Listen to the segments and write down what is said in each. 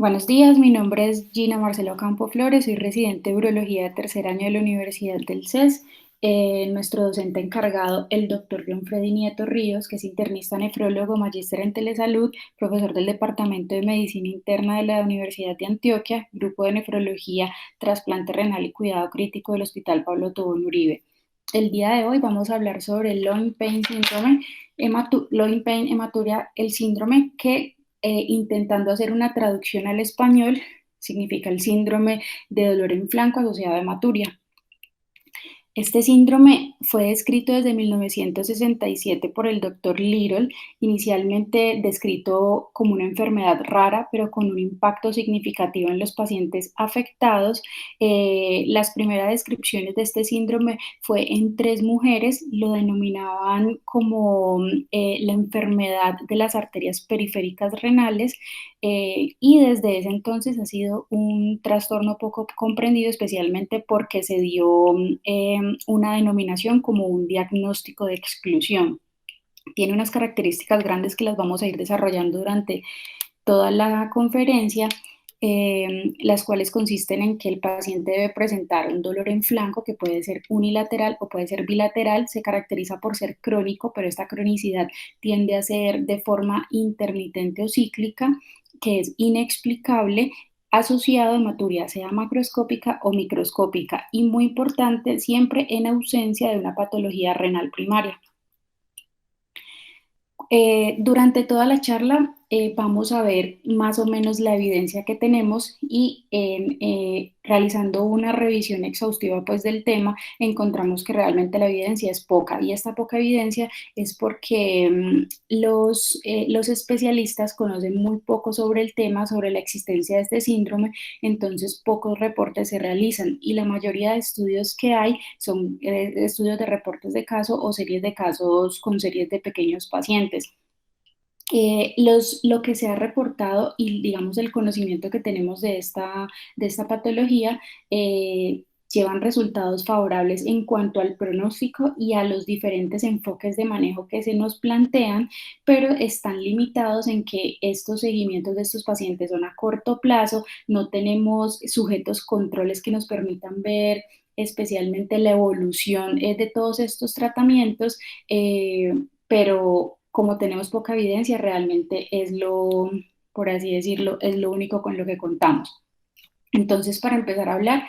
Buenos días, mi nombre es Gina Marcelo Campo Flores, soy residente de Urología de tercer año de la Universidad del CES. Nuestro docente encargado, el doctor John Freddy Nieto Ríos, que es internista nefrólogo, magíster en telesalud, profesor del Departamento de Medicina Interna de la Universidad de Antioquia, Grupo de Nefrología, Trasplante Renal y Cuidado Crítico del Hospital Pablo Tobón Uribe. El día de hoy vamos a hablar sobre el Loin Pain Syndrome, Loin Pain Hematuria, el síndrome que intentando hacer una traducción al español, significa el síndrome de dolor en flanco asociado a hematuria. Este síndrome fue descrito desde 1967 por el doctor Little, inicialmente descrito como una enfermedad rara, pero con un impacto significativo en los pacientes afectados. Las primeras descripciones de este síndrome fue en tres mujeres, lo denominaban como la enfermedad de las arterias periféricas renales, y desde ese entonces ha sido un trastorno poco comprendido, especialmente porque se dio una denominación como un diagnóstico de exclusión. Tiene unas características grandes que las vamos a ir desarrollando durante toda la conferencia, las cuales consisten en que el paciente debe presentar un dolor en flanco que puede ser unilateral o puede ser bilateral, se caracteriza por ser crónico, pero esta cronicidad tiende a ser de forma intermitente o cíclica, que es inexplicable, asociado a hematuria, sea macroscópica o microscópica, y muy importante, siempre en ausencia de una patología renal primaria. Durante toda la charla vamos a ver más o menos la evidencia que tenemos y realizando una revisión exhaustiva pues, del tema encontramos que realmente la evidencia es poca y esta poca evidencia es porque los especialistas conocen muy poco sobre el tema, sobre la existencia de este síndrome, entonces pocos reportes se realizan y la mayoría de estudios que hay son estudios de reportes de caso o series de casos con series de pequeños pacientes. Lo que se ha reportado y digamos el conocimiento que tenemos de esta patología llevan resultados favorables en cuanto al pronóstico y a los diferentes enfoques de manejo que se nos plantean, pero están limitados en que estos seguimientos de estos pacientes son a corto plazo, no tenemos sujetos controles que nos permitan ver especialmente la evolución de todos estos tratamientos, pero como tenemos poca evidencia, realmente es lo, por así decirlo, es lo único con lo que contamos. Entonces, para empezar a hablar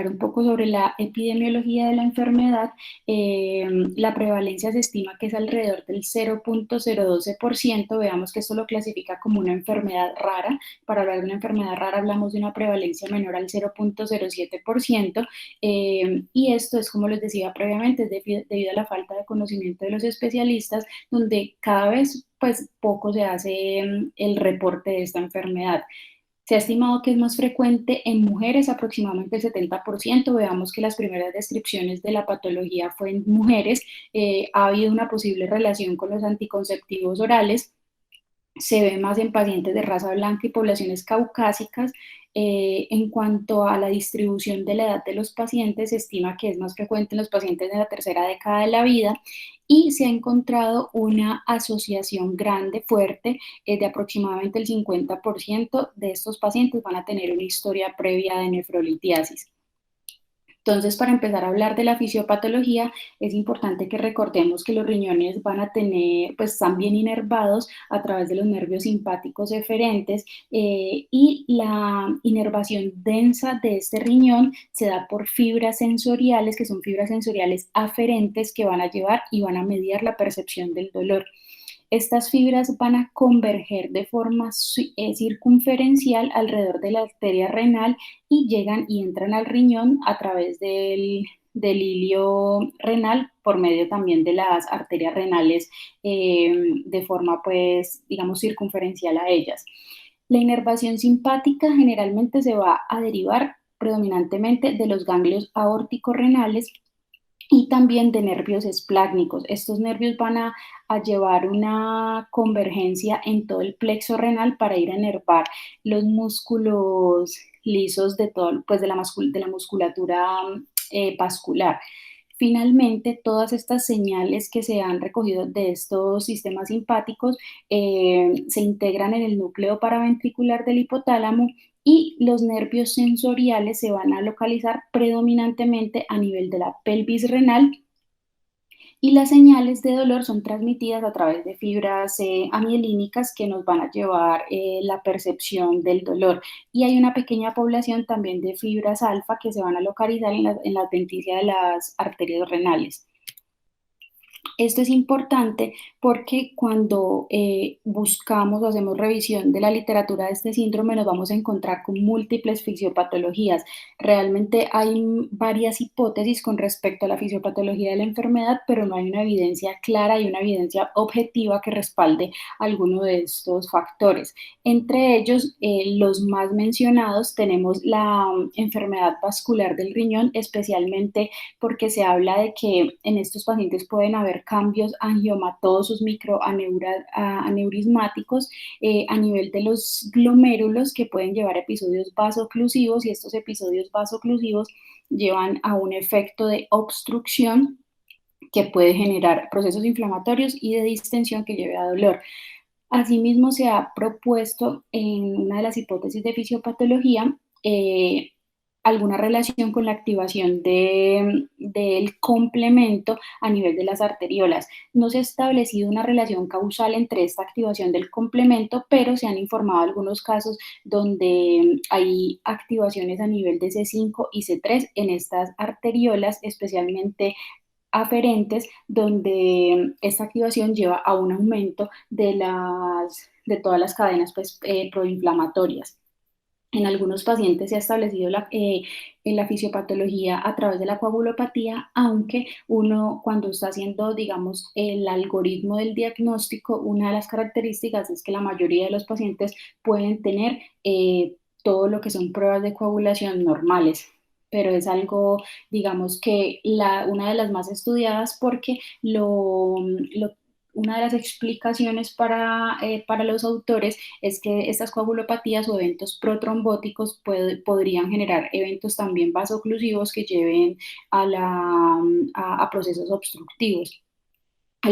un poco sobre la epidemiología de la enfermedad, la prevalencia se estima que es alrededor del 0,012%. Veamos que esto lo clasifica como una enfermedad rara. Para hablar de una enfermedad rara hablamos de una prevalencia menor al 0,07%. Y esto es, como les decía previamente, es debido a la falta de conocimiento de los especialistas, donde cada vez pues, poco se hace el reporte de esta enfermedad. Se ha estimado que es más frecuente en mujeres, aproximadamente el 70%. Veamos que las primeras descripciones de la patología fue en mujeres. Ha habido una posible relación con los anticonceptivos orales. Se ve más en pacientes de raza blanca y poblaciones caucásicas. En cuanto a la distribución de la edad de los pacientes, se estima que es más frecuente en los pacientes de la tercera década de la vida y se ha encontrado una asociación grande, fuerte, de aproximadamente el 50% de estos pacientes van a tener una historia previa de nefrolitiasis. Entonces, para empezar a hablar de la fisiopatología, es importante que recordemos que los riñones van a tener, pues están bien inervados a través de los nervios simpáticos eferentes, y la inervación densa de este riñón se da por fibras sensoriales, que son fibras sensoriales aferentes que van a llevar y van a mediar la percepción del dolor. Estas fibras van a converger de forma circunferencial alrededor de la arteria renal y llegan y entran al riñón a través del hilio renal por medio también de las arterias renales, de forma pues digamos circunferencial a ellas. La inervación simpática generalmente se va a derivar predominantemente de los ganglios aórtico-renales y también de nervios esplácnicos. Estos nervios van a llevar una convergencia en todo el plexo renal para ir a inervar los músculos lisos de todo, pues de la musculatura vascular. Finalmente, todas estas señales que se han recogido de estos sistemas simpáticos se integran en el núcleo paraventricular del hipotálamo y los nervios sensoriales se van a localizar predominantemente a nivel de la pelvis renal y las señales de dolor son transmitidas a través de fibras amielínicas que nos van a llevar la percepción del dolor. Y hay una pequeña población también de fibras alfa que se van a localizar en la adventicia de las arterias renales. Esto es importante porque cuando buscamos o hacemos revisión de la literatura de este síndrome nos vamos a encontrar con múltiples fisiopatologías. Realmente hay varias hipótesis con respecto a la fisiopatología de la enfermedad, pero no hay una evidencia clara y una evidencia objetiva que respalde alguno de estos factores. Entre ellos, los más mencionados, tenemos la enfermedad vascular del riñón, especialmente porque se habla de que en estos pacientes pueden haber cambios angiomatosos, microaneurismáticos a nivel de los glomérulos que pueden llevar a episodios vasoclusivos y estos episodios vasoclusivos llevan a un efecto de obstrucción que puede generar procesos inflamatorios y de distensión que lleve a dolor. Asimismo, se ha propuesto en una de las hipótesis de fisiopatología alguna relación con la activación del complemento a nivel de las arteriolas. No se ha establecido una relación causal entre esta activación del complemento, pero se han informado algunos casos donde hay activaciones a nivel de C5 y C3 en estas arteriolas, especialmente aferentes, donde esta activación lleva a un aumento de todas las cadenas pues, proinflamatorias. En algunos pacientes se ha establecido en la fisiopatología a través de la coagulopatía, aunque uno cuando está haciendo, digamos, el algoritmo del diagnóstico, una de las características es que la mayoría de los pacientes pueden tener todo lo que son pruebas de coagulación normales, pero es algo, digamos, que una de las más estudiadas porque una de las explicaciones para los autores es que estas coagulopatías o eventos protrombóticos podrían generar eventos también vasoclusivos que lleven a procesos obstructivos.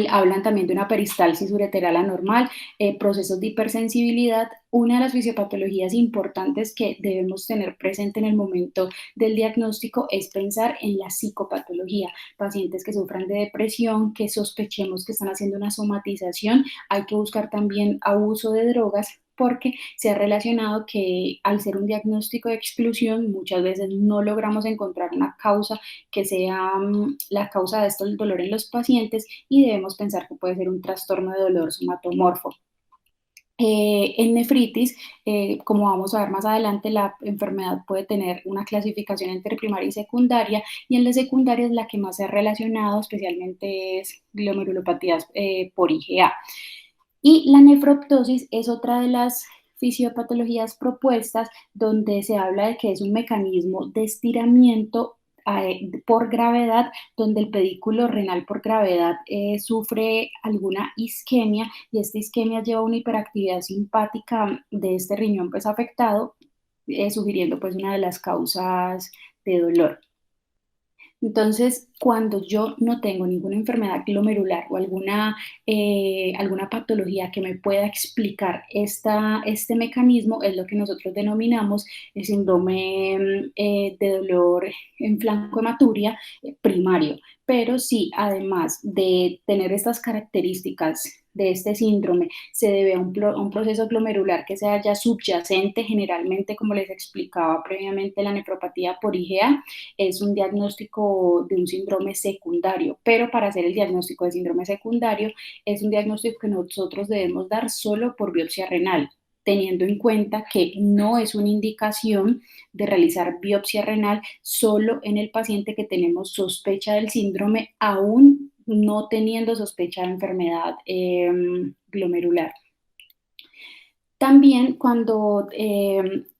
Hablan también de una peristalsis ureteral anormal, procesos de hipersensibilidad. Una de las fisiopatologías importantes que debemos tener presente en el momento del diagnóstico es pensar en la psicopatología. Pacientes que sufran de depresión, que sospechemos que están haciendo una somatización, hay que buscar también abuso de drogas porque se ha relacionado que al ser un diagnóstico de exclusión muchas veces no logramos encontrar una causa que sea la causa de esto, el dolor en los pacientes, y debemos pensar que puede ser un trastorno de dolor somatomorfo. En nefritis, como vamos a ver más adelante, la enfermedad puede tener una clasificación entre primaria y secundaria, y en la secundaria es la que más se ha relacionado, especialmente es glomerulopatías por IgA. Y la nefroptosis es otra de las fisiopatologías propuestas donde se habla de que es un mecanismo de estiramiento por gravedad, donde el pedículo renal por gravedad sufre alguna isquemia y esta isquemia lleva a una hiperactividad simpática de este riñón pues afectado, sugiriendo pues una de las causas de dolor. Entonces, cuando yo no tengo ninguna enfermedad glomerular o alguna patología que me pueda explicar este mecanismo, es lo que nosotros denominamos el síndrome de dolor en flanco hematuria primario. Pero si además de tener estas características de este síndrome se debe a un proceso glomerular que sea ya subyacente, generalmente, como les explicaba previamente, la nefropatía por IgA, es un diagnóstico de un síndrome secundario, pero para hacer el diagnóstico de síndrome secundario es un diagnóstico que nosotros debemos dar solo por biopsia renal, teniendo en cuenta que no es una indicación de realizar biopsia renal solo en el paciente que tenemos sospecha del síndrome, aún no teniendo sospecha de enfermedad glomerular. También cuando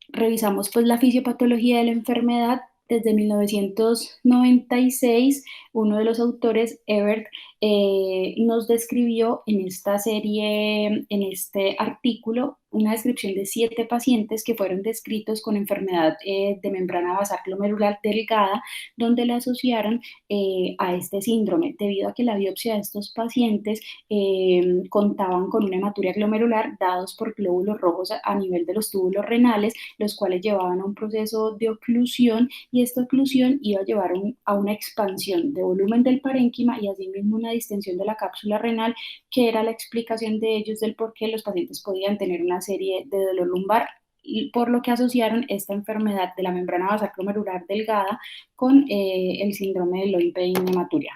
revisamos pues, la fisiopatología de la enfermedad, desde 1996, uno de los autores, Ebert, nos describió en esta serie, en este artículo, una descripción de 7 pacientes que fueron descritos con enfermedad de membrana basal glomerular delgada, donde le asociaron a este síndrome, debido a que la biopsia de estos pacientes contaban con una hematuria glomerular dados por glóbulos rojos a nivel de los túbulos renales, los cuales llevaban a un proceso de oclusión, y esta oclusión iba a llevar a una expansión de volumen del parénquima y asimismo una distensión de la cápsula renal, que era la explicación de ellos del por qué los pacientes podían tener una serie de dolor lumbar, y por lo que asociaron esta enfermedad de la membrana basal glomerular delgada con el síndrome de Loin-Pain hematuria.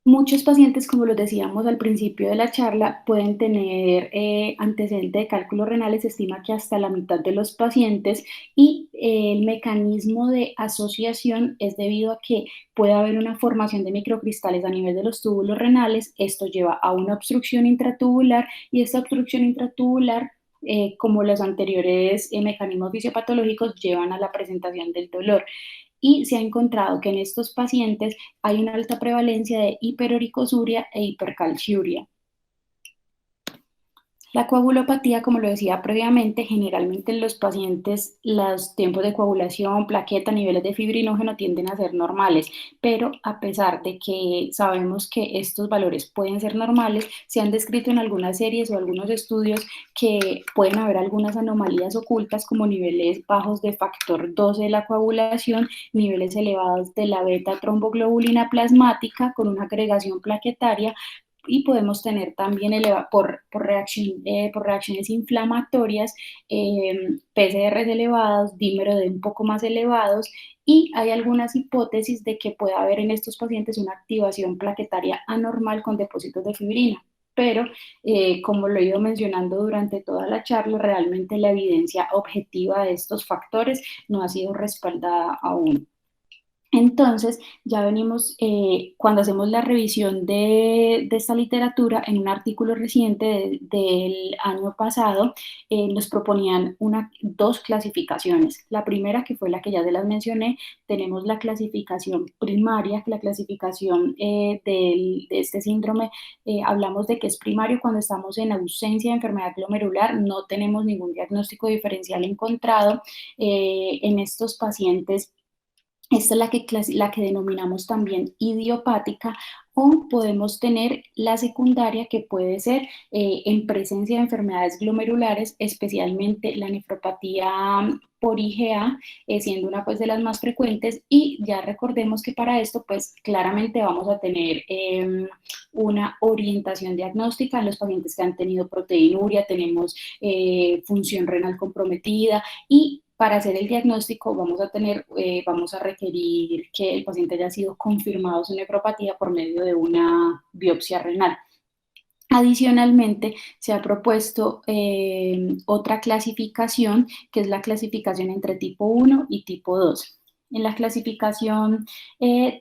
Muchos pacientes, como los decíamos al principio de la charla, pueden tener antecedente de cálculos renales. Se estima que hasta la mitad de los pacientes, y el mecanismo de asociación es debido a que puede haber una formación de microcristales a nivel de los túbulos renales. Esto lleva a una obstrucción intratubular, y esta obstrucción intratubular, como los anteriores mecanismos fisiopatológicos, llevan a la presentación del dolor. Y se ha encontrado que en estos pacientes hay una alta prevalencia de hiperuricosuria e hipercalciuria. La coagulopatía, como lo decía previamente, generalmente en los pacientes los tiempos de coagulación, plaqueta, niveles de fibrinógeno tienden a ser normales, pero a pesar de que sabemos que estos valores pueden ser normales, se han descrito en algunas series o algunos estudios que pueden haber algunas anomalías ocultas, como niveles bajos de factor 12 de la coagulación, niveles elevados de la beta tromboglobulina plasmática con una agregación plaquetaria, y podemos tener también por reacciones inflamatorias, PCRs elevados, dímero D un poco más elevados, y hay algunas hipótesis de que pueda haber en estos pacientes una activación plaquetaria anormal con depósitos de fibrina. Pero, como lo he ido mencionando durante toda la charla, realmente la evidencia objetiva de estos factores no ha sido respaldada aún. Entonces, ya venimos, cuando hacemos la revisión de esta literatura, en un artículo reciente del año pasado, nos proponían dos clasificaciones. La primera, que fue la que ya se las mencioné, tenemos la clasificación primaria. La clasificación de este síndrome, hablamos de que es primario cuando estamos en ausencia de enfermedad glomerular, no tenemos ningún diagnóstico diferencial encontrado. En estos pacientes, esta es la que denominamos también idiopática, o podemos tener la secundaria, que puede ser en presencia de enfermedades glomerulares, especialmente la nefropatía por IgA, siendo una pues de las más frecuentes. Y ya recordemos que para esto pues claramente vamos a tener una orientación diagnóstica en los pacientes que han tenido proteinuria, tenemos función renal comprometida, y para hacer el diagnóstico vamos a requerir que el paciente haya sido confirmado su nefropatía por medio de una biopsia renal. Adicionalmente, se ha propuesto otra clasificación, que es la clasificación entre tipo 1 y tipo 2. En la clasificación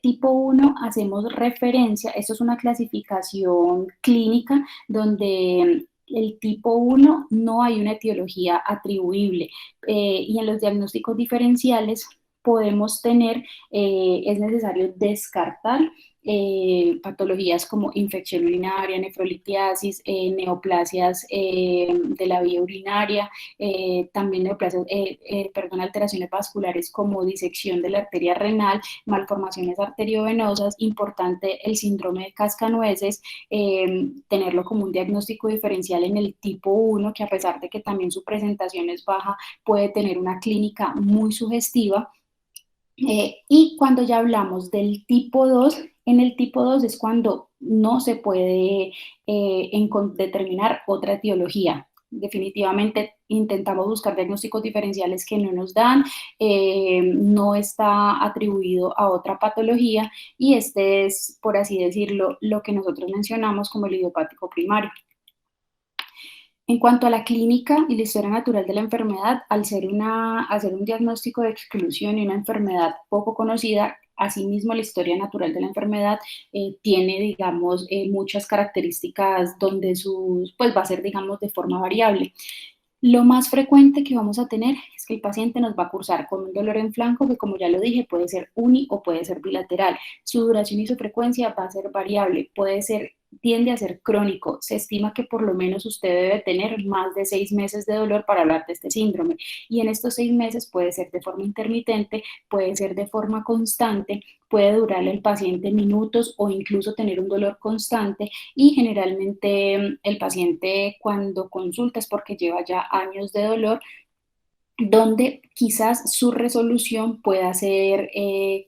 tipo 1 hacemos referencia, esto es una clasificación clínica donde el tipo 1 no hay una etiología atribuible, y en los diagnósticos diferenciales podemos tener, es necesario descartar patologías como infección urinaria, nefrolitiasis, neoplasias de la vía urinaria, también alteraciones vasculares como disección de la arteria renal, malformaciones arteriovenosas. Importante el síndrome de cascanueces, tenerlo como un diagnóstico diferencial en el tipo 1, que a pesar de que también su presentación es baja, puede tener una clínica muy sugestiva. Y cuando ya hablamos del tipo 2, en el tipo 2 es cuando no se puede determinar otra etiología. Definitivamente intentamos buscar diagnósticos diferenciales que no nos dan, no está atribuido a otra patología, y este es, por así decirlo, lo que nosotros mencionamos como el idiopático primario. En cuanto a la clínica y la historia natural de la enfermedad, al hacer un diagnóstico de exclusión y una enfermedad poco conocida, asimismo la historia natural de la enfermedad tiene, digamos, muchas características donde pues va a ser, digamos, de forma variable. Lo más frecuente que vamos a tener es que el paciente nos va a cursar con un dolor en flanco que, como ya lo dije, puede ser uni o puede ser bilateral. Su duración y su frecuencia va a ser variable, tiende a ser crónico. Se estima que por lo menos usted debe tener más de 6 meses de dolor para hablar de este síndrome. Y en estos 6 meses puede ser de forma intermitente, puede ser de forma constante, puede durarle al paciente minutos o incluso tener un dolor constante, y generalmente el paciente cuando consulta es porque lleva ya años de dolor, donde quizás su resolución pueda ser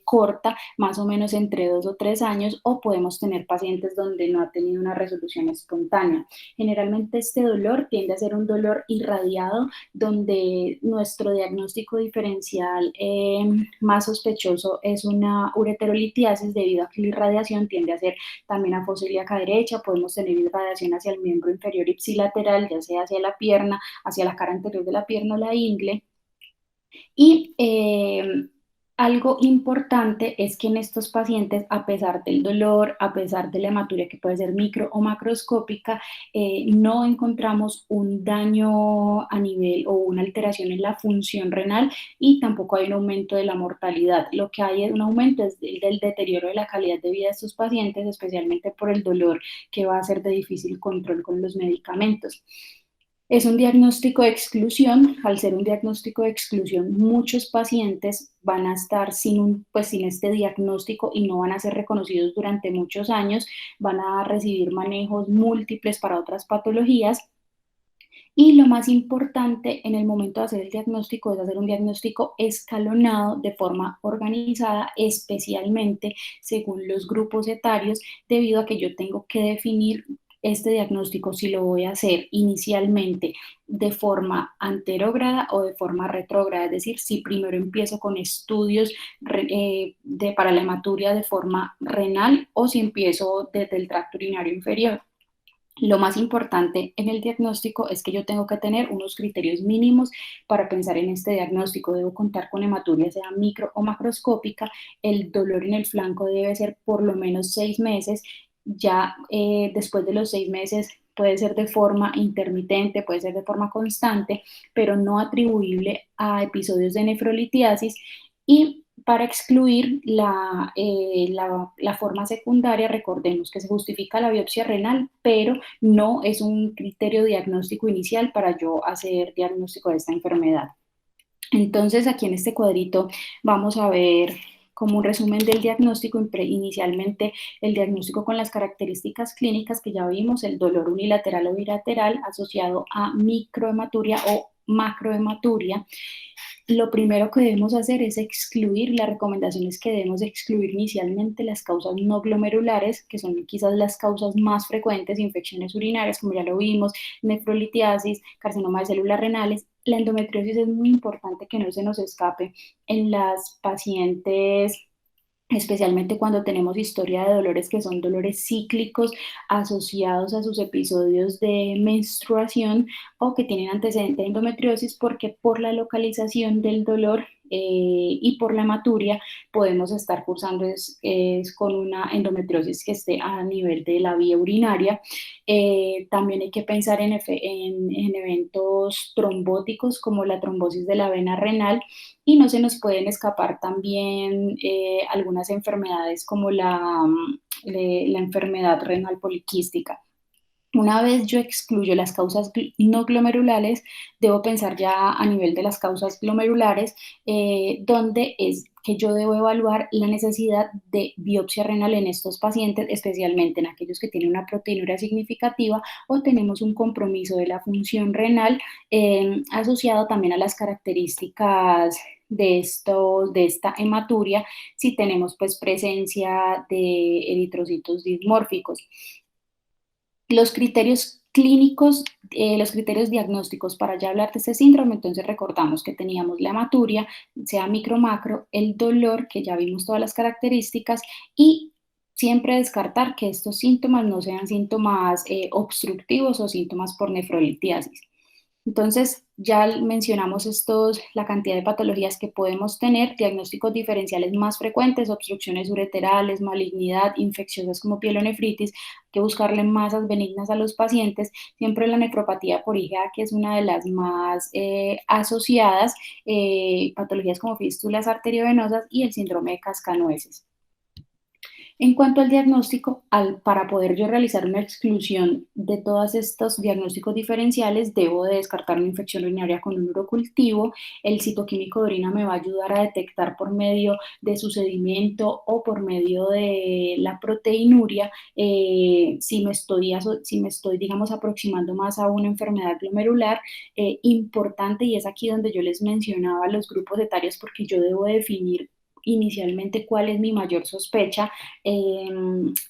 corta, más o menos entre 2 o 3 años, o podemos tener pacientes donde no ha tenido una resolución espontánea. Generalmente este dolor tiende a ser un dolor irradiado, donde nuestro diagnóstico diferencial más sospechoso es una ureterolitiasis, debido a que la irradiación tiende a ser también a fosa ilíaca derecha. Podemos tener irradiación hacia el miembro inferior ipsilateral, ya sea hacia la pierna, hacia la cara anterior de la pierna o la ingle. Y algo importante es que en estos pacientes, a pesar del dolor, a pesar de la hematuria que puede ser micro o macroscópica, no encontramos un daño a nivel o una alteración en la función renal, y tampoco hay un aumento de la mortalidad. Lo que hay es un aumento es del deterioro de la calidad de vida de estos pacientes, especialmente por el dolor que va a ser de difícil control con los medicamentos. Es un diagnóstico de exclusión. Al ser un diagnóstico de exclusión, muchos pacientes van a estar sin este diagnóstico y no van a ser reconocidos durante muchos años, van a recibir manejos múltiples para otras patologías. Y lo más importante en el momento de hacer el diagnóstico es hacer un diagnóstico escalonado de forma organizada, especialmente según los grupos etarios, debido a que yo tengo que definir este diagnóstico si lo voy a hacer inicialmente de forma anterógrada o de forma retrógrada, es decir, si primero empiezo con estudios para la hematuria de forma renal o si empiezo desde el tracto urinario inferior. Lo más importante en el diagnóstico es que yo tengo que tener unos criterios mínimos para pensar en este diagnóstico. Debo contar con hematuria, sea micro o macroscópica. El dolor en el flanco debe ser por lo menos 6 meses. Ya después de los 6 meses puede ser de forma intermitente, puede ser de forma constante, pero no atribuible a episodios de nefrolitiasis. Y para excluir la forma secundaria, recordemos que se justifica la biopsia renal, pero no es un criterio diagnóstico inicial para yo hacer diagnóstico de esta enfermedad. Entonces, aquí en este cuadrito vamos a ver como un resumen del diagnóstico. Inicialmente, el diagnóstico con las características clínicas que ya vimos: el dolor unilateral o bilateral asociado a microhematuria o macrohematuria. Lo primero que debemos hacer es excluir. La recomendación es que debemos excluir inicialmente las causas no glomerulares, que son quizás las causas más frecuentes: infecciones urinarias, como ya lo vimos, nefrolitiasis, carcinoma de células renales. La endometriosis es muy importante que no se nos escape en las pacientes, especialmente cuando tenemos historia de dolores que son dolores cíclicos asociados a sus episodios de menstruación, o que tienen antecedente de endometriosis, porque por la localización del dolor y por la hematuria podemos estar cursando con una endometriosis que esté a nivel de la vía urinaria. También hay que pensar en eventos trombóticos, como la trombosis de la vena renal, y no se nos pueden escapar también algunas enfermedades como la enfermedad renal poliquística. Una vez yo excluyo las causas no glomerulares, debo pensar ya a nivel de las causas glomerulares, donde es que yo debo evaluar la necesidad de biopsia renal en estos pacientes, especialmente en aquellos que tienen una proteinuria significativa o tenemos un compromiso de la función renal, asociado también a las características de esta hematuria, si tenemos pues presencia de eritrocitos dismórficos. Los criterios clínicos, los criterios diagnósticos para ya hablar de este síndrome: entonces recordamos que teníamos la hematuria, sea micro macro, el dolor, que ya vimos todas las características, y siempre descartar que estos síntomas no sean síntomas obstructivos o síntomas por nefrolitiasis. Entonces, ya mencionamos la cantidad de patologías que podemos tener, diagnósticos diferenciales más frecuentes, obstrucciones ureterales, malignidad, infecciosas como pielonefritis, hay que buscarle masas benignas a los pacientes, siempre la nefropatía por IgA, que es una de las más asociadas, patologías como fístulas arteriovenosas y el síndrome de cascanueces. En cuanto al diagnóstico, para poder yo realizar una exclusión de todos estos diagnósticos diferenciales, debo de descartar una infección urinaria con un urocultivo. El citoquímico de orina me va a ayudar a detectar por medio de su sedimento o por medio de la proteinuria si me estoy, digamos, aproximando más a una enfermedad glomerular importante, y es aquí donde yo les mencionaba los grupos etarios, porque yo debo definir inicialmente cuál es mi mayor sospecha eh,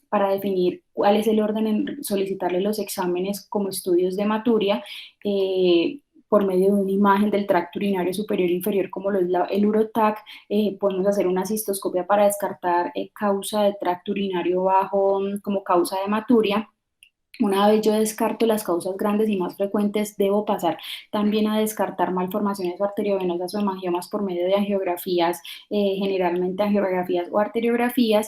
para definir cuál es el orden en solicitarle los exámenes como estudios de hematuria. Por medio de una imagen del tracto urinario superior e inferior, como lo es el UroTac, podemos hacer una cistoscopia para descartar causa de tracto urinario bajo como causa de hematuria. Una vez yo descarto las causas grandes y más frecuentes, debo pasar también a descartar malformaciones arteriovenosas o hemangiomas por medio de angiografías, generalmente angiografías o arteriografías.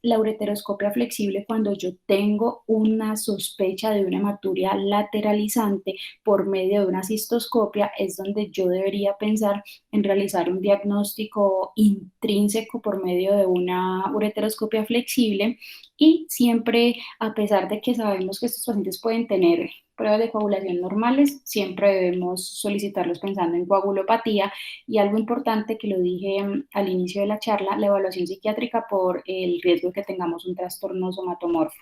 La ureteroscopia flexible, cuando yo tengo una sospecha de una hematuria lateralizante por medio de una cistoscopia, es donde yo debería pensar en realizar un diagnóstico intrínseco por medio de una ureteroscopia flexible. Y siempre, a pesar de que sabemos que estos pacientes pueden tener pruebas de coagulación normales, siempre debemos solicitarlos pensando en coagulopatía. Y algo importante que lo dije al inicio de la charla, la evaluación psiquiátrica por el riesgo de que tengamos un trastorno somatomorfo.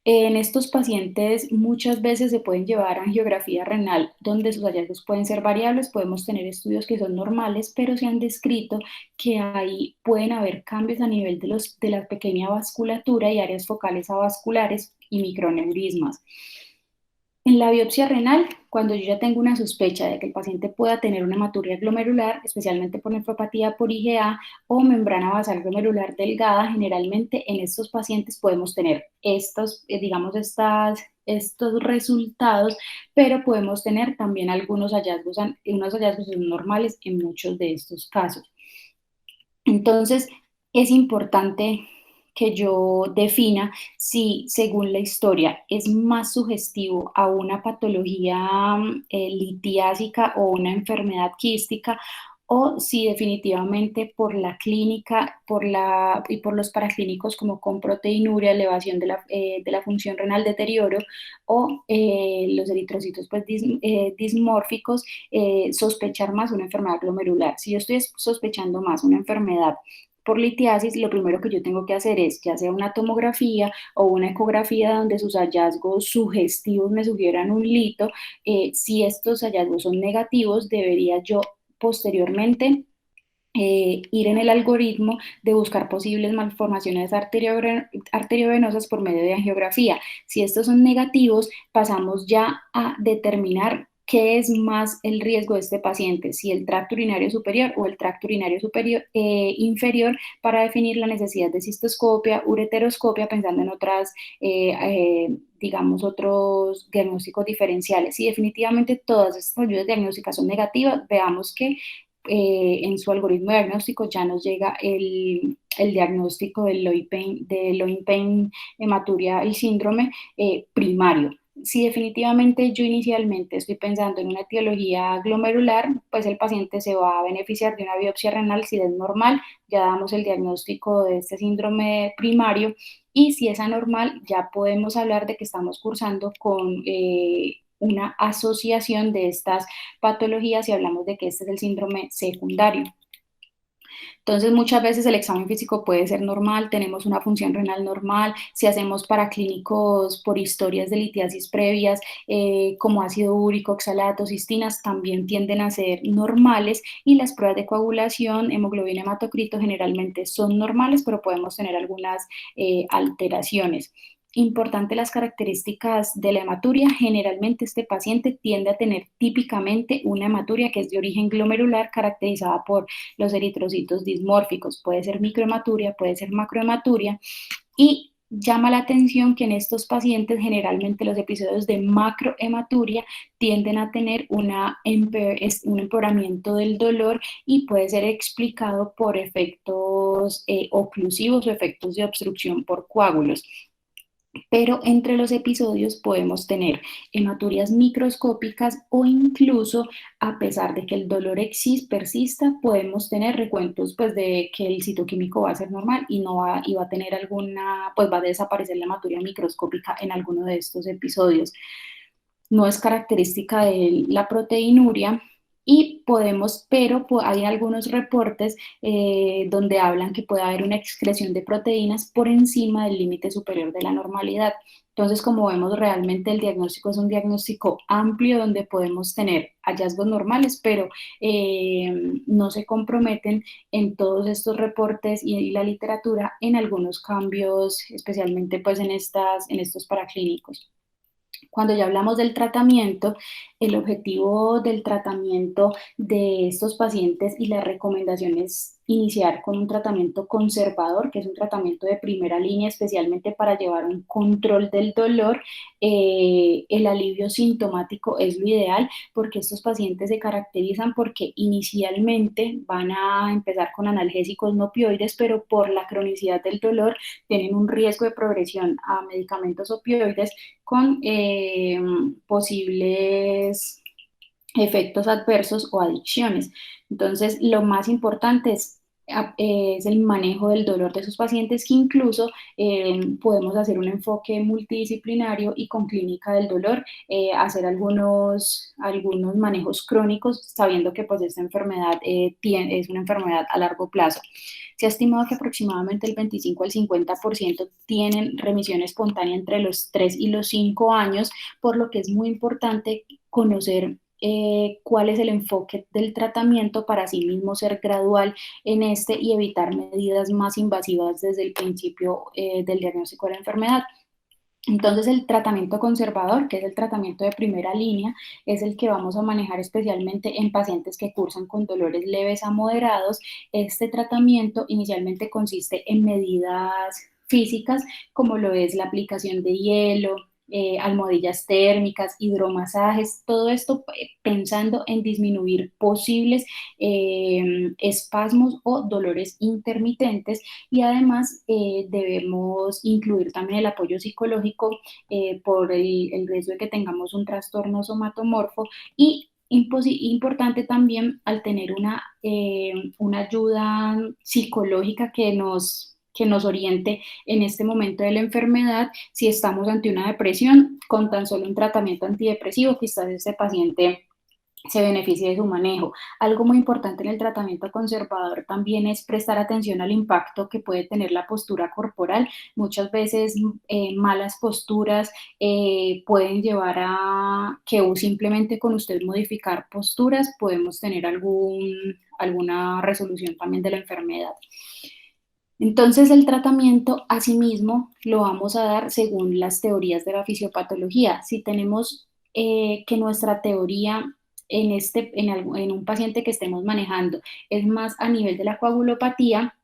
En estos pacientes muchas veces se pueden llevar angiografía renal, donde sus hallazgos pueden ser variables. Podemos tener estudios que son normales, pero se han descrito que ahí pueden haber cambios a nivel de la pequeña vasculatura y áreas focales avasculares y microneurismas. En la biopsia renal, cuando yo ya tengo una sospecha de que el paciente pueda tener una hematuria glomerular, especialmente por nefropatía por IgA o membrana basal glomerular delgada, generalmente en estos pacientes podemos tener estos resultados, pero podemos tener también unos hallazgos normales en muchos de estos casos. Entonces, es importante que yo defina si, según la historia, es más sugestivo a una patología litiásica o una enfermedad quística, o si definitivamente por la clínica y por los paraclínicos como con proteinuria, elevación de la función renal, deterioro, o los eritrocitos pues, dismórficos, sospechar más una enfermedad glomerular. Si yo estoy sospechando más una enfermedad por litiasis, lo primero que yo tengo que hacer es, ya sea una tomografía o una ecografía donde sus hallazgos sugestivos me sugieran un lito. Si estos hallazgos son negativos, debería yo posteriormente ir en el algoritmo de buscar posibles malformaciones arteriovenosas por medio de angiografía. Si estos son negativos, pasamos ya a determinar qué es más el riesgo de este paciente, si el tracto urinario superior o el tracto urinario inferior, para definir la necesidad de cistoscopia, ureteroscopia, pensando en digamos, otros diagnósticos diferenciales. Si definitivamente todas estas ayudas diagnósticas son negativas, veamos que en su algoritmo diagnóstico ya nos llega el diagnóstico del low pain hematuria y síndrome primario. Si definitivamente yo inicialmente estoy pensando en una etiología glomerular, pues el paciente se va a beneficiar de una biopsia renal. Si es normal, ya damos el diagnóstico de este síndrome primario, y si es anormal, ya podemos hablar de que estamos cursando con una asociación de estas patologías, y hablamos de que este es el síndrome secundario. Entonces, muchas veces el examen físico puede ser normal, tenemos una función renal normal. Si hacemos paraclínicos por historias de litiasis previas, como ácido úrico, oxalatos, cistinas, también tienden a ser normales, y las pruebas de coagulación, hemoglobina, hematocrito, generalmente son normales, pero podemos tener algunas alteraciones. Importante las características de la hematuria. Generalmente este paciente tiende a tener típicamente una hematuria que es de origen glomerular, caracterizada por los eritrocitos dismórficos. Puede ser microhematuria, puede ser macrohematuria, y Llama la atención que en estos pacientes generalmente los episodios de macrohematuria tienden a tener un empeoramiento del dolor y puede ser explicado por efectos oclusivos o efectos de obstrucción por coágulos. Pero entre los episodios podemos tener hematurias microscópicas o incluso, a pesar de que el dolor persista, podemos tener recuentos pues, de que el citoquímico va a ser normal y no va, y va a tener pues va a desaparecer la hematuria microscópica en alguno de estos episodios. No es característica de la proteinuria y pero hay algunos reportes donde hablan que puede haber una excreción de proteínas por encima del límite superior de la normalidad. Entonces, como vemos, realmente el diagnóstico es un diagnóstico amplio donde podemos tener hallazgos normales, pero no se comprometen en todos estos reportes y la literatura en algunos cambios, especialmente pues en estos paraclínicos. Cuando ya hablamos del tratamiento, el objetivo del tratamiento de estos pacientes y la recomendación es iniciar con un tratamiento conservador, que es un tratamiento de primera línea, especialmente para llevar un control del dolor. El alivio sintomático es lo ideal porque estos pacientes se caracterizan porque inicialmente van a empezar con analgésicos no opioides, pero por la cronicidad del dolor tienen un riesgo de progresión a medicamentos opioides con posibles efectos adversos o adicciones. Entonces, lo más importante es el manejo del dolor de sus pacientes, que incluso podemos hacer un enfoque multidisciplinario y con clínica del dolor, hacer algunos manejos crónicos, sabiendo que pues esta enfermedad es una enfermedad a largo plazo. Se ha estimado que aproximadamente el 25 al 50% tienen remisión espontánea entre los 3 y los 5 años, por lo que es muy importante conocer cuál es el enfoque del tratamiento para así mismo ser gradual en y evitar medidas más invasivas desde el principio del diagnóstico de la enfermedad. Entonces, el tratamiento conservador, que es el tratamiento de primera línea, es el que vamos a manejar especialmente en pacientes que cursan con dolores leves a moderados. Este tratamiento inicialmente consiste en medidas físicas, como lo es la aplicación de hielo, almohadillas térmicas, hidromasajes, todo esto pensando en disminuir posibles espasmos o dolores intermitentes, y además debemos incluir también el apoyo psicológico por el riesgo de que tengamos un trastorno somatomorfo, y importante también al tener una ayuda psicológica que nos oriente en este momento de la enfermedad. Si estamos ante una depresión, con tan solo un tratamiento antidepresivo, quizás este paciente se beneficie de su manejo. Algo muy importante en el tratamiento conservador también es prestar atención al impacto que puede tener la postura corporal. Muchas veces malas posturas pueden llevar a que simplemente con usted modificar posturas podemos tener alguna resolución también de la enfermedad. Entonces, el tratamiento asimismo lo vamos a dar según las teorías de la fisiopatología. Si tenemos que nuestra teoría en un paciente que estemos manejando es más a nivel de la coagulopatía,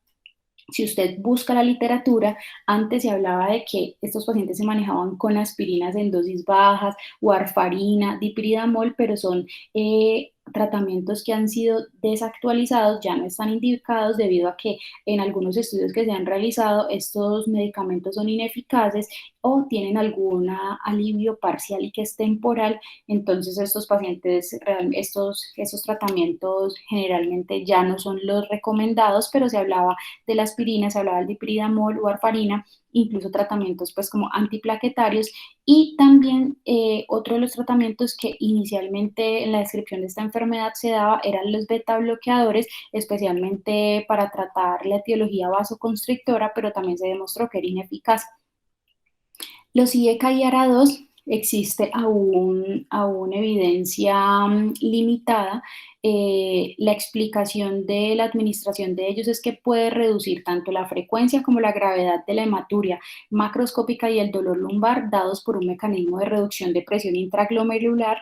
si usted busca la literatura, antes se hablaba de que estos pacientes se manejaban con aspirinas en dosis bajas, warfarina, dipridamol, pero son tratamientos que han sido desactualizados, ya no están indicados debido a que en algunos estudios que se han realizado estos medicamentos son ineficaces o tienen algún alivio parcial y que es temporal. Entonces estos pacientes, estos tratamientos generalmente ya no son los recomendados, pero se hablaba de la aspirina, se hablaba del dipridamol, warfarina, incluso tratamientos pues como antiplaquetarios. Y también otro de los tratamientos que inicialmente en la descripción de esta enfermedad se daba eran los beta bloqueadores, especialmente para tratar la etiología vasoconstrictora, pero también se demostró que era ineficaz. Los IECA y ARA2 existe aún evidencia limitada. La explicación de la administración de ellos es que puede reducir tanto la frecuencia como la gravedad de la hematuria macroscópica y el dolor lumbar, dados por un mecanismo de reducción de presión intraglomerular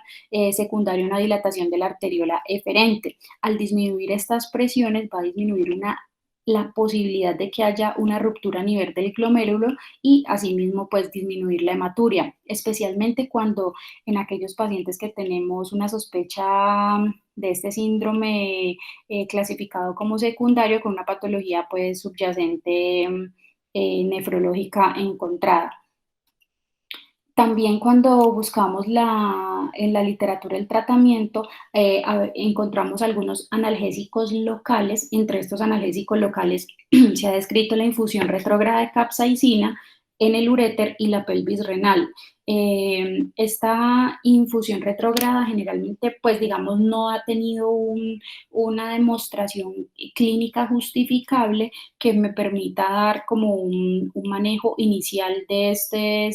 secundario a una dilatación de la arteriola eferente. Al disminuir estas presiones va a disminuir una la posibilidad de que haya una ruptura a nivel del glomérulo y asimismo pues disminuir la hematuria, especialmente cuando en aquellos pacientes que tenemos una sospecha de este síndrome clasificado como secundario con una patología pues subyacente nefrológica encontrada. También cuando buscamos en la literatura el tratamiento, encontramos algunos analgésicos locales. Entre estos analgésicos locales se ha descrito la infusión retrógrada de capsaicina en el uréter y la pelvis renal. Esta infusión retrógrada generalmente, pues digamos, no ha tenido una demostración clínica justificable que me permita dar como un manejo inicial de este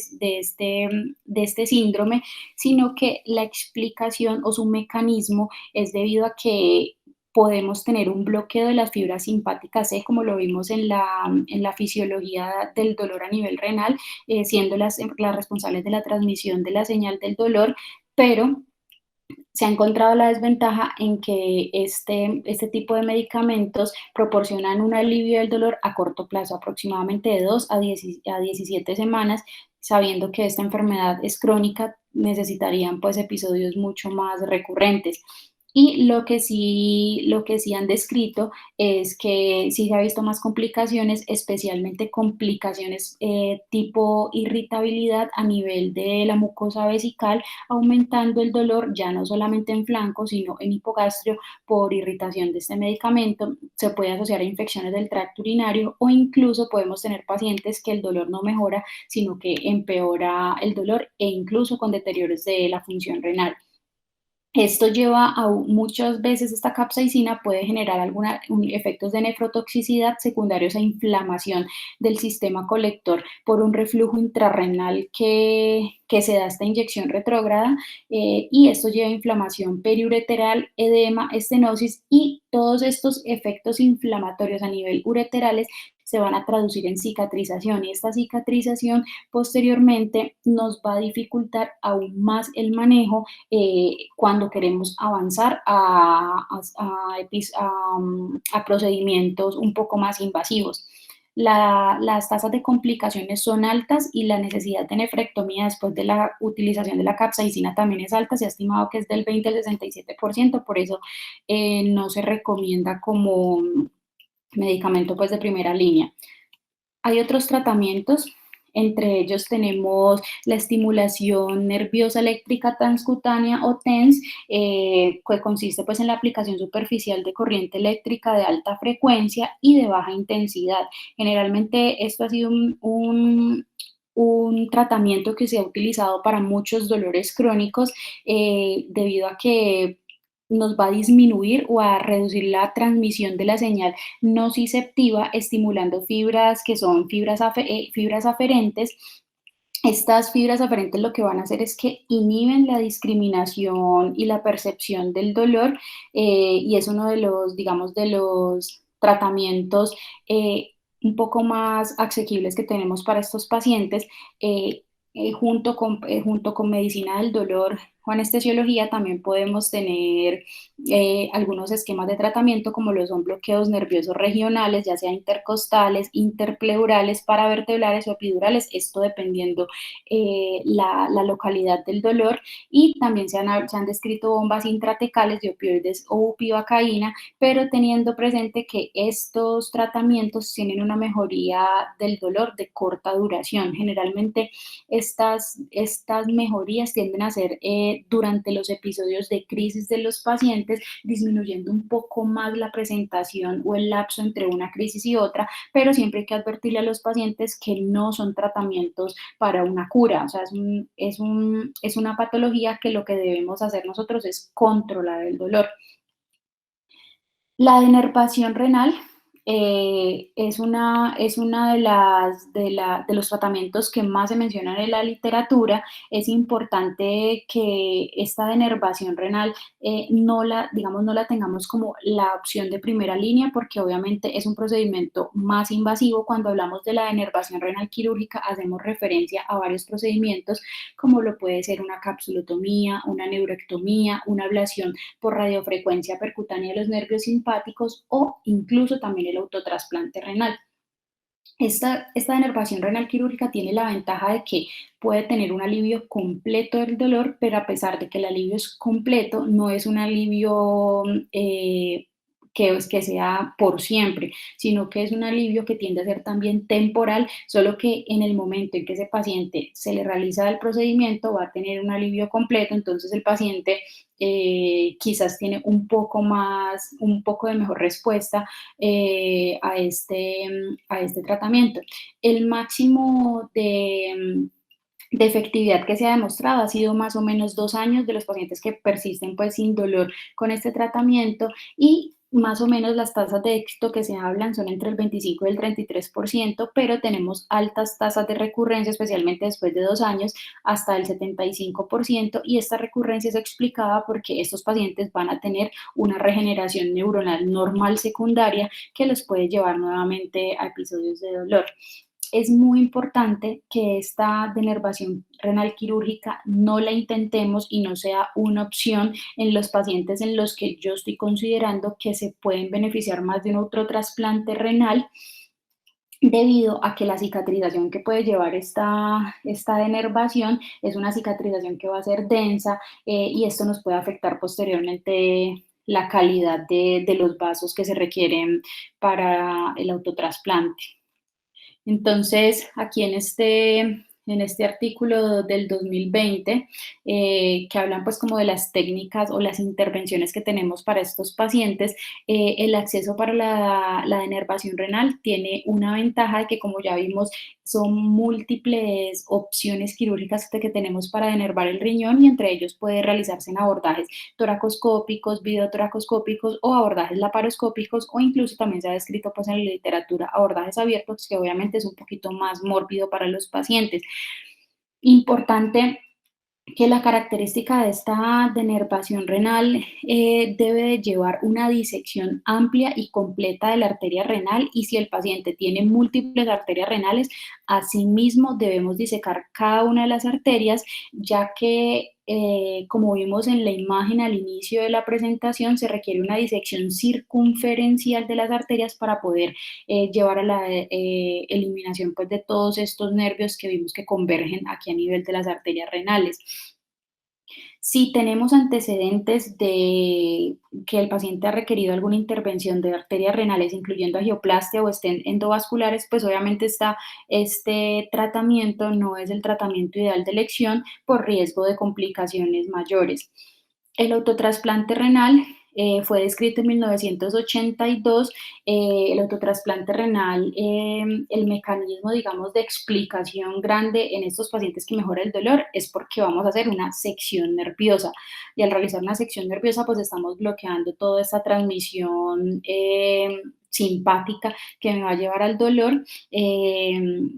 síndrome, sino que la explicación o su mecanismo es debido a que podemos tener un bloqueo de las fibras simpáticas C, como lo vimos en la fisiología del dolor a nivel renal, siendo las responsables de la transmisión de la señal del dolor, pero se ha encontrado la desventaja en que este tipo de medicamentos proporcionan un alivio del dolor a corto plazo, aproximadamente de 2 a 17 semanas, sabiendo que esta enfermedad es crónica, necesitarían pues episodios mucho más recurrentes. Y lo que sí han descrito es que sí se ha visto más complicaciones, especialmente complicaciones tipo irritabilidad a nivel de la mucosa vesical, aumentando el dolor ya no solamente en flanco, sino en hipogastrio por irritación de este medicamento. Se puede asociar a infecciones del tracto urinario o incluso podemos tener pacientes que el dolor no mejora, sino que empeora el dolor e incluso con deterioros de la función renal. Esto lleva a muchas veces esta capsaicina puede generar efectos de nefrotoxicidad secundarios a inflamación del sistema colector por un reflujo intrarrenal que se da esta inyección retrógrada y esto lleva a inflamación periureteral, edema, estenosis y todos estos efectos inflamatorios a nivel ureterales se van a traducir en cicatrización y esta cicatrización posteriormente nos va a dificultar aún más el manejo cuando queremos avanzar a procedimientos un poco más invasivos. Las tasas de complicaciones son altas y la necesidad de nefrectomía después de la utilización de la capsaicina también es alta, se ha estimado que es del 20 al 67%, por eso no se recomienda como medicamento pues de primera línea. Hay otros tratamientos, entre ellos tenemos la estimulación nerviosa eléctrica transcutánea o TENS, que consiste pues en la aplicación superficial de corriente eléctrica de alta frecuencia y de baja intensidad. Generalmente esto ha sido un tratamiento que se ha utilizado para muchos dolores crónicos debido a que nos va a disminuir o a reducir la transmisión de la señal nociceptiva, estimulando fibras que son fibras aferentes. Estas fibras aferentes lo que van a hacer es que inhiben la discriminación y la percepción del dolor y es uno de los, digamos, de los tratamientos un poco más asequibles que tenemos para estos pacientes. Junto con medicina del dolor o anestesiología también podemos tener algunos esquemas de tratamiento como lo son bloqueos nerviosos regionales, ya sea intercostales, interpleurales, paravertebrales o epidurales, esto dependiendo la localidad del dolor y también se han descrito bombas intratecales de opioides o upivacaína, pero teniendo presente que estos tratamientos tienen una mejoría del dolor de corta duración. Generalmente estas mejorías tienden a ser durante los episodios de crisis de los pacientes, disminuyendo un poco más la presentación o el lapso entre una crisis y otra, pero siempre hay que advertirle a los pacientes que no son tratamientos para una cura, o sea, es una patología que lo que debemos hacer nosotros es controlar el dolor. La denervación renal es una de los tratamientos que más se mencionan en la literatura. Es importante que esta denervación renal digamos, no la tengamos como la opción de primera línea porque obviamente es un procedimiento más invasivo. Cuando hablamos de la denervación renal quirúrgica hacemos referencia a varios procedimientos como lo puede ser una capsulotomía, una neurectomía, una ablación por radiofrecuencia percutánea de los nervios simpáticos o incluso también el autotrasplante renal. Esta denervación renal quirúrgica tiene la ventaja de que puede tener un alivio completo del dolor, pero a pesar de que el alivio es completo, no es un alivio que sea por siempre, sino que es un alivio que tiende a ser también temporal, solo que en el momento en que ese paciente se le realiza el procedimiento va a tener un alivio completo, entonces el paciente quizás tiene un poco de mejor respuesta a este tratamiento. El máximo de efectividad que se ha demostrado ha sido más o menos 2 años de los pacientes que persisten pues sin dolor con este tratamiento y más o menos las tasas de éxito que se hablan son entre el 25 y el 33%, pero tenemos altas tasas de recurrencia, especialmente después de 2 años, hasta el 75%, y esta recurrencia es explicada porque estos pacientes van a tener una regeneración neuronal normal secundaria que los puede llevar nuevamente a episodios de dolor. Es muy importante que esta denervación renal quirúrgica no la intentemos y no sea una opción en los pacientes en los que yo estoy considerando que se pueden beneficiar más de un otro trasplante renal debido a que la cicatrización que puede llevar esta denervación es una cicatrización que va a ser densa y esto nos puede afectar posteriormente la calidad de los vasos que se requieren para el autotrasplante. Entonces, aquí en este artículo del 2020, que hablan pues como de las técnicas o las intervenciones que tenemos para estos pacientes, el acceso para la denervación renal tiene una ventaja de que, como ya vimos, son múltiples opciones quirúrgicas que tenemos para denervar el riñón y entre ellos puede realizarse en abordajes toracoscópicos, videotoracoscópicos o abordajes laparoscópicos o incluso también se ha descrito pues en la literatura abordajes abiertos que obviamente es un poquito más mórbido para los pacientes. Importante que la característica de esta denervación renal debe de llevar una disección amplia y completa de la arteria renal y si el paciente tiene múltiples arterias renales, asimismo debemos disecar cada una de las arterias, ya que como vimos en la imagen al inicio de la presentación, se requiere una disección circunferencial de las arterias para poder llevar a la eliminación pues, de todos estos nervios que vimos que convergen aquí a nivel de las arterias renales. Si tenemos antecedentes de que el paciente ha requerido alguna intervención de arterias renales, incluyendo angioplastia o estén endovasculares, pues obviamente este tratamiento no es el tratamiento ideal de elección por riesgo de complicaciones mayores. El autotrasplante renal fue descrito en 1982. El autotrasplante renal, el mecanismo, digamos, de explicación grande en estos pacientes que mejora el dolor es porque vamos a hacer una sección nerviosa. Y al realizar una sección nerviosa, pues estamos bloqueando toda esta transmisión simpática que me va a llevar al dolor.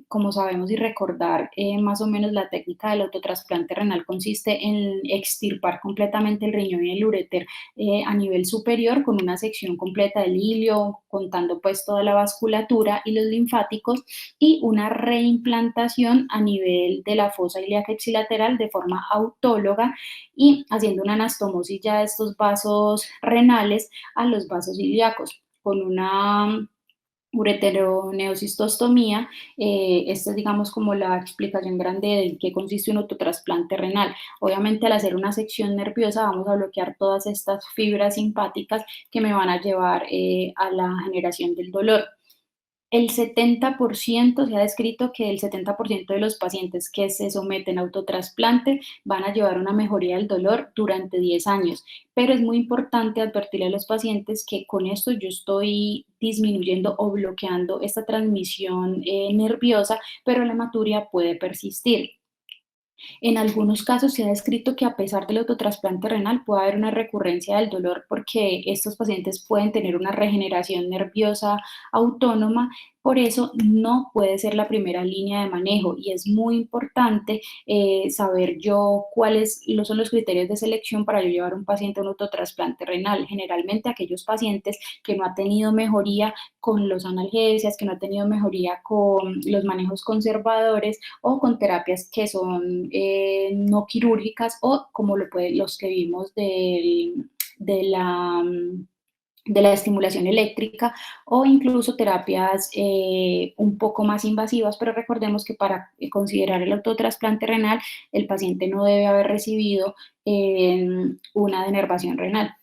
Como sabemos y recordar, más o menos la técnica del autotrasplante renal consiste en extirpar completamente el riñón y el uréter a nivel superior con una sección completa del ilio, contando pues toda la vasculatura y los linfáticos y una reimplantación a nivel de la fosa ilíaca ipsilateral de forma autóloga y haciendo una anastomosis ya de estos vasos renales a los vasos ilíacos con una ureteroneocistostomía. Esta es, digamos, como la explicación grande de qué consiste un autotrasplante renal. Obviamente, al hacer una sección nerviosa, vamos a bloquear todas estas fibras simpáticas que me van a llevar a la generación del dolor. El 70% se ha descrito que el 70% de los pacientes que se someten a autotrasplante van a llevar una mejoría del dolor durante 10 años, pero es muy importante advertirle a los pacientes que con esto yo estoy disminuyendo o bloqueando esta transmisión nerviosa, pero la hematuria puede persistir. En algunos casos se ha descrito que a pesar del autotrasplante renal puede haber una recurrencia del dolor porque estos pacientes pueden tener una regeneración nerviosa autónoma, por eso no puede ser la primera línea de manejo y es muy importante saber yo cuáles son los criterios de selección para yo llevar a un paciente a un autotrasplante renal. Generalmente aquellos pacientes que no han tenido mejoría con los analgesias, que no han tenido mejoría con los manejos conservadores, o con terapias que son no quirúrgicas o como los que vimos de la de la estimulación eléctrica o incluso terapias un poco más invasivas, pero recordemos que para considerar el autotrasplante renal, el paciente no debe haber recibido una denervación renal.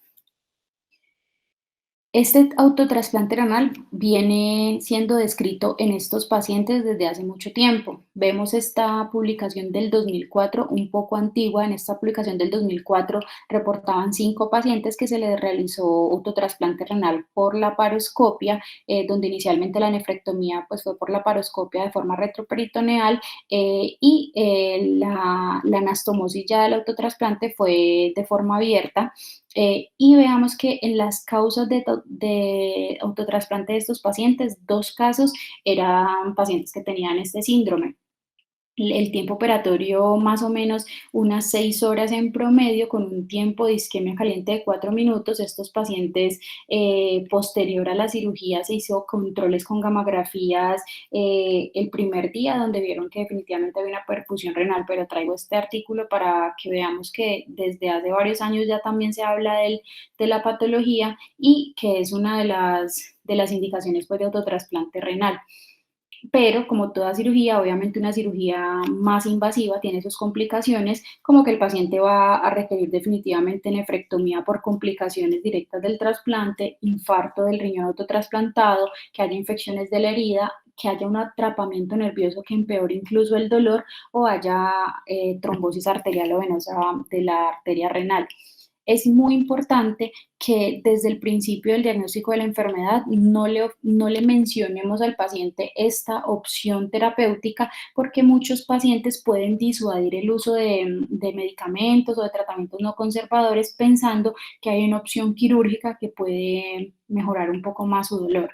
Este autotrasplante renal viene siendo descrito en estos pacientes desde hace mucho tiempo. Vemos esta publicación del 2004, un poco antigua. En esta publicación del 2004 reportaban 5 pacientes que se les realizó autotrasplante renal por laparoscopia, donde inicialmente la nefrectomía pues, fue por laparoscopia de forma retroperitoneal la anastomosis ya del autotrasplante fue de forma abierta. Y veamos que en las causas de autotrasplante de estos pacientes, 2 casos eran pacientes que tenían este síndrome. El tiempo operatorio más o menos unas 6 horas en promedio, con un tiempo de isquemia caliente de 4 minutos. Estos pacientes, posterior a la cirugía, se hizo controles con gamografías el primer día, donde vieron que definitivamente había una perfusión renal, pero traigo este artículo para que veamos que desde hace varios años ya también se habla de la patología y que es una de las indicaciones pues, de autotrasplante renal. Pero como toda cirugía, obviamente una cirugía más invasiva tiene sus complicaciones, como que el paciente va a requerir definitivamente nefrectomía por complicaciones directas del trasplante, infarto del riñón autotrasplantado, que haya infecciones de la herida, que haya un atrapamiento nervioso que empeore incluso el dolor o haya trombosis arterial o venosa de la arteria renal. Es muy importante que desde el principio del diagnóstico de la enfermedad no le mencionemos al paciente esta opción terapéutica, porque muchos pacientes pueden disuadir el uso de medicamentos o de tratamientos no conservadores pensando que hay una opción quirúrgica que puede mejorar un poco más su dolor.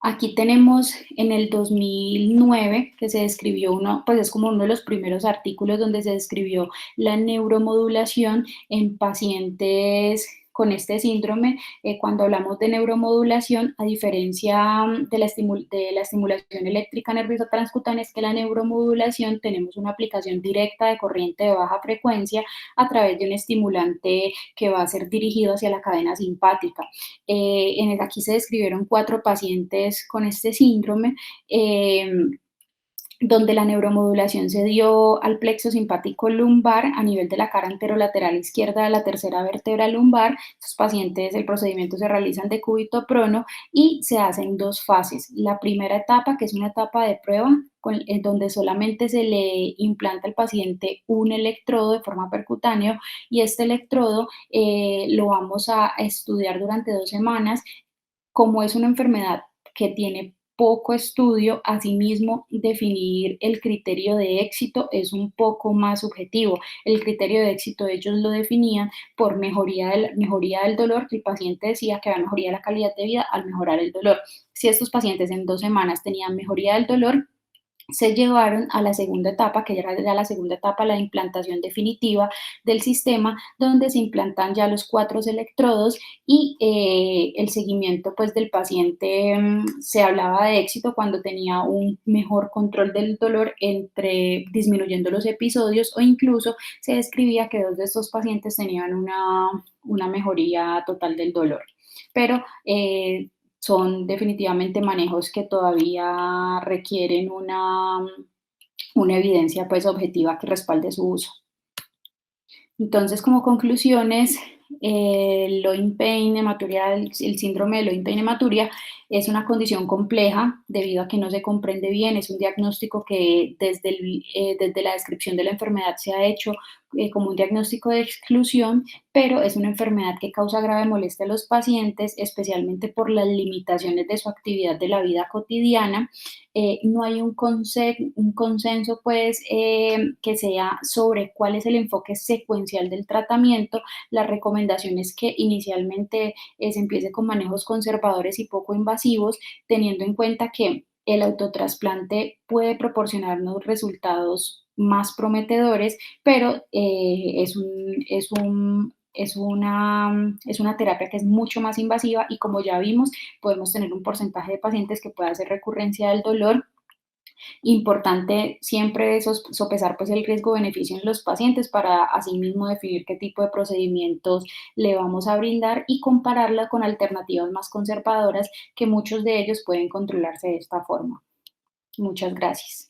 Aquí tenemos en el 2009 que se describió uno, pues es como uno de los primeros artículos donde se describió la neuromodulación en pacientes con este síndrome. Cuando hablamos de neuromodulación, a diferencia de la estimulación eléctrica nerviosa transcutánea, es que la neuromodulación tenemos una aplicación directa de corriente de baja frecuencia a través de un estimulante que va a ser dirigido hacia la cadena simpática. Aquí se describieron 4 pacientes con este síndrome, donde la neuromodulación se dio al plexo simpático lumbar a nivel de la cara anterolateral izquierda de la tercera vértebra lumbar. Estos pacientes, el procedimiento se realiza en decúbito prono y se hace en 2 fases. La primera etapa, que es una etapa de prueba, en donde solamente se le implanta al paciente un electrodo de forma percutánea y este electrodo lo vamos a estudiar durante 2 semanas. Como es una enfermedad que tiene poco estudio, asimismo, definir el criterio de éxito es un poco más subjetivo. El criterio de éxito ellos lo definían por mejoría del dolor, que el paciente decía que había mejoría de la calidad de vida al mejorar el dolor. Si estos pacientes en 2 semanas tenían mejoría del dolor, se llevaron a la segunda etapa, que ya era ya la segunda etapa, la implantación definitiva del sistema, donde se implantan ya los 4 electrodos y el seguimiento pues, del paciente. Se hablaba de éxito cuando tenía un mejor control del dolor, entre disminuyendo los episodios, o incluso se describía que 2 de estos pacientes tenían una mejoría total del dolor. Pero son definitivamente manejos que todavía requieren una evidencia pues objetiva que respalde su uso. Entonces, como conclusiones, el loin pain hematuria, el síndrome de loin pain hematuria es una condición compleja debido a que no se comprende bien. Es un diagnóstico que desde la descripción de la enfermedad se ha hecho como un diagnóstico de exclusión, pero es una enfermedad que causa grave molestia a los pacientes, especialmente por las limitaciones de su actividad de la vida cotidiana. No hay un consenso pues, que sea sobre cuál es el enfoque secuencial del tratamiento. La recomendación es que inicialmente se empiece con manejos conservadores y poco invasivos, teniendo en cuenta que el autotrasplante puede proporcionarnos resultados más prometedores, pero es una terapia que es mucho más invasiva y, como ya vimos, podemos tener un porcentaje de pacientes que pueda hacer recurrencia del dolor Importante siempre sopesar pues el riesgo-beneficio en los pacientes para asimismo definir qué tipo de procedimientos le vamos a brindar y compararla con alternativas más conservadoras que muchos de ellos pueden controlarse de esta forma. Muchas gracias.